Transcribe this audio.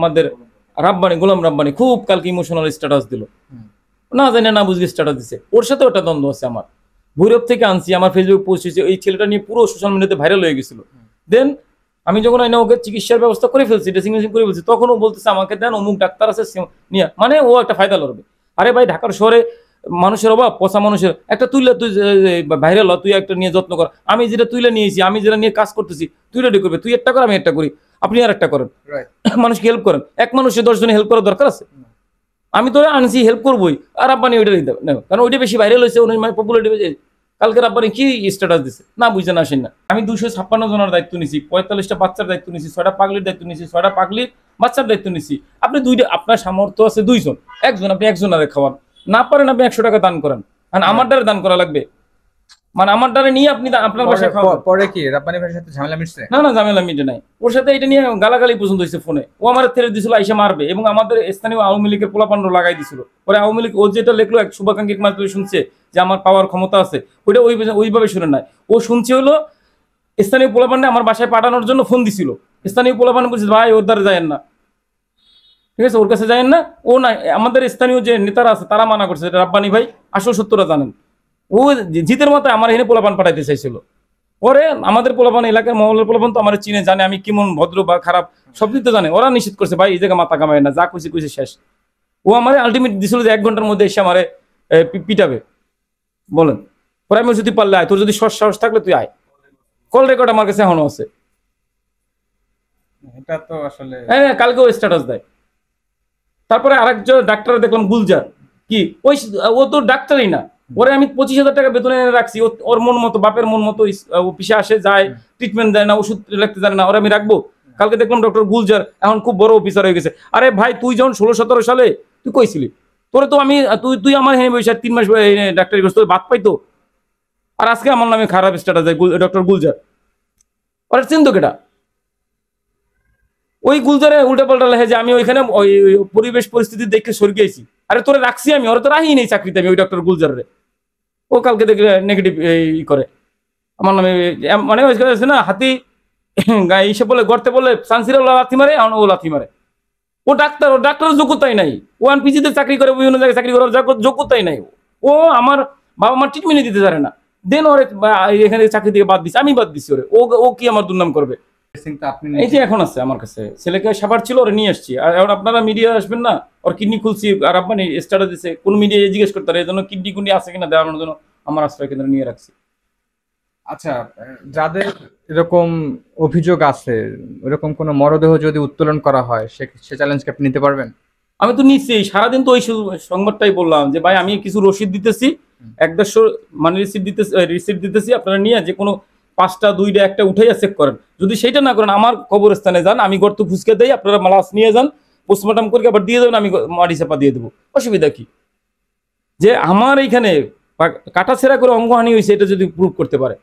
আমাদের রাব্বানি, গোলাম রাব্বানি খুব কালকে ইমোশনাল স্ট্যাটাস দিল, না জানি না বুঝি স্ট্যাটাস দিছে। ওর সাথে ওটা দ্বন্দ্ব আছে আমার। ভৈরব থেকে আনছি, আমার ফেসবুক পোস্ট হয়েছে, এই ছেলেটা নিয়ে পুরো সোশ্যাল মিডিয়াতে ভাইরাল হয়ে গেছিল। দেন আমি যখন ওকে চিকিৎসার ব্যবস্থা করে ফেলছি, ড্রেসিং মেশিন করে ফেলছি, তখন ও বলতেছে আমাকে দেন, অমুক ডাক্তার আছে নিয়ে, মানে ও একটা ফায়দা লড়বে। আরে ভাই, ঢাকার শহরে মানুষের অভাব, পচা মানুষের, একটা তুইলে তুই ভাইরাল হ, তুই একটা নিয়ে যত্ন কর। আমি যেটা তুইলে নিয়েছি, আমি যেটা নিয়ে কাজ করতেছি, তুই রেডি করবে, তুই একটা কর, আমি একটা করি, আপনি আর একটা করেন, মানুষকে হেল্প করেন। এক মানুষের 10 জনে হেল্প করার দরকার আছে? আমি তো আনছি, হেল্প করবোই, আর আব্বানি ওইটা দিতে না, কারণ ওইটা বেশি ভাইরাল হয়েছে, উনি পপুলারিটি হয়েছে। কালকে আব্বানি কি স্ট্যাটাস দিচ্ছে, না বুঝছেন আসেন না। আমি 256 জনের দায়িত্ব নিছি, 45টা বাচ্চার দায়িত্ব নিছি, 6টা পাগলির দায়িত্ব নিছি, 6টা পাগলির বাচ্চার দায়িত্ব নিছি। আপনি আপনার সামর্থ্য আছে 2 জন, একজন আপনি একজনের খাওয়ান, না পারেন আপনি 100 টাকা দান করেন, আর আমার দ্বারা দান করা লাগবে, মানে আমার দ্বারা নিয়ে আপনি আপনার বাসায় খাওয়ান। পরে কি রাব্বানি ভাইয়ের সাথে ঝামেলা মিটছে? না না, ঝামেলা মিটে নাই। ওর সাথে এটা নিয়ে গালাগালি পর্যন্ত হয়েছে ফোনে। ও আমার ছেড়ে দিছিল আইসা মারবে, এবং আমাদের স্থানীয় আওয়ামী লীগের পোলাপান্ড লাগাই দিছিল। পরে আওয়ামী লীগ ও যেটা লেখলো, এক শুভাকাঙ্ক্ষী মাত্র শুনছে যে আমার পাওয়ার ক্ষমতা আছে, ওইটা ওইভাবে শুনে নাই। ও শুনছে হলো স্থানীয় পোলাপান্ডে আমার বাসায় পাঠানোর জন্য ফোন দিছিল। স্থানীয় পোলাপান্ড বলছে ভাই ওর দ্বারা যায়েন না, ঠিক আছে, ওর কাছে যায়েন না। ও না, আমাদের স্থানীয় যে নেতারা আছে তারা মানা করছে, রাব্বানি ভাই আসল সত্যটা জানেন। ও জিতের মতো আমার এখানে পোলাপান পাঠাইতে চাইছিল। পরে আমাদের পোলাপান, এলাকার মহলের পোলাপান তো আমার চিনে, জানে আমি কেমন ভদ্র বা খারাপ, সব দিক তো জানে। ওরা নিষেধ করছে ভাই এই জায়গায় মাথা কামায় না, যা কইছে কইছে শেষ। ও আমার আলটিমেট দিছিল যে 1 ঘন্টার মধ্যে এসে আমারে পিটাবে, বলেন। পরে আমি যদি পারলে আয়, তোর যদি সাহস থাকলে তুই আয়। কল রেকর্ড আমার কাছে এখনো আছে। এটা তো আসলে হ্যাঁ, কালকেও স্ট্যাটাস দেয়। তারপরে আরেকজন ডাক্তার দেখলাম, গুলজার, কি ওই, ও তো ডাক্তারই না। ওরে আমি 25,000 টাকা বেতনে এনে রাখছি, ওর মন মতো, বাপের মন মতো অফিসে আসে যায়, ট্রিটমেন্ট দেয় না, ওষুধ লিখতে জানে না, ওরা আমি রাখবো? কালকে দেখলাম ডক্টর গুলজার এখন খুব বড় অফিসার হয়ে গেছে। আরে ভাই, তুই যখন 16-17 সালে তুই কইছিলি, তোরে তো আমি, তুই আমার হ্যাঁ বসে 3 মাস ডাক্তারি করছিস, তোর বাদ পাইতো। আর আজকে আমার নামে খারাপ স্ট্যাটাস দেয় ডক্টর গুলজার। ওরা চিন্তা কেটা? ওই গুলজারে উল্টাপাল্টা লেখে যে আমি ওইখানে ওই পরিবেশ পরিস্থিতি দেখে সরে গেছি। আরে তোরে রাখছি আমি, ওরা তো রাহি নেই চাকরিতে আমি ওই ডক্টর গুলজারে। ও কালকে দেখলে নেগেটিভ করে আমার নামে, মানে আছে না হাতি এইসব বলে, গর্তে বলে সানসিরা লাথি মারে, ও লাথি মারে। ও ডাক্তার, ও ডাক্তারের যোগ্যতাই নাই। ও আনপিজিতে চাকরি করে, বিভিন্ন জায়গায় চাকরি করার যোগ্যতাই নাই। ও আমার বাবা মার ট্রিটমেন্ট দিতে পারে না, দেন ওরে এখানে চাকরি থেকে বাদ দিচ্ছে, আমি বাদ দিচ্ছি ওরে। ও কি আমার দুর্নাম করবে? এই যে এখন আছে আমার কাছে, ছেলেকে সাবার ছিল, ওরে নিয়ে আসছি। আর এখন আপনারা মিডিয়া আসবেন না, ওর কিডনি খুলছি, আর আপনার স্ট্যাটাস দিচ্ছে, কোন মিডিয়া জিজ্ঞেস করতে পারে, এই জন্য কিডনি কুন্ডি আছে কিনা দেওয়ানোর জন্য আমার আশ্রয় কেন্দ্রে নিয়ে রাখছি। আচ্ছা, যাদের এরকম অভিযোগ আছে, এরকম কোনো মরদেহ যদি উত্তোলন করা হয়, সে চ্যালেঞ্জকে আপনি নিতে পারবেন? আমি তো নিচ্ছি সারাদিন, তো ওই সংবাদটাই বললাম যে ভাই আমি কিছু রসিদ দিতেছি, 1-150 মানে রিসিপ্ট দিতেছি, আপনারা নিয়ে যে কোনো 5টা 2টা 1টা উঠাইয়া চেক করেন। যদি সেইটা না করেন, আমার কবরস্থানে যান, আমি গর্ত ফুসকে দেই, আপনারা মালাস নিয়ে যান, পোস্টমর্টম করে আবার দিয়ে দেবেন, আমি মাটি চাপা দিয়ে দেবো, অসুবিধা কি? যে আমার এইখানে কাটা ছেঁড়া করে অঙ্গহানি হয়েছে, এটা যদি প্রুভ করতে পারে,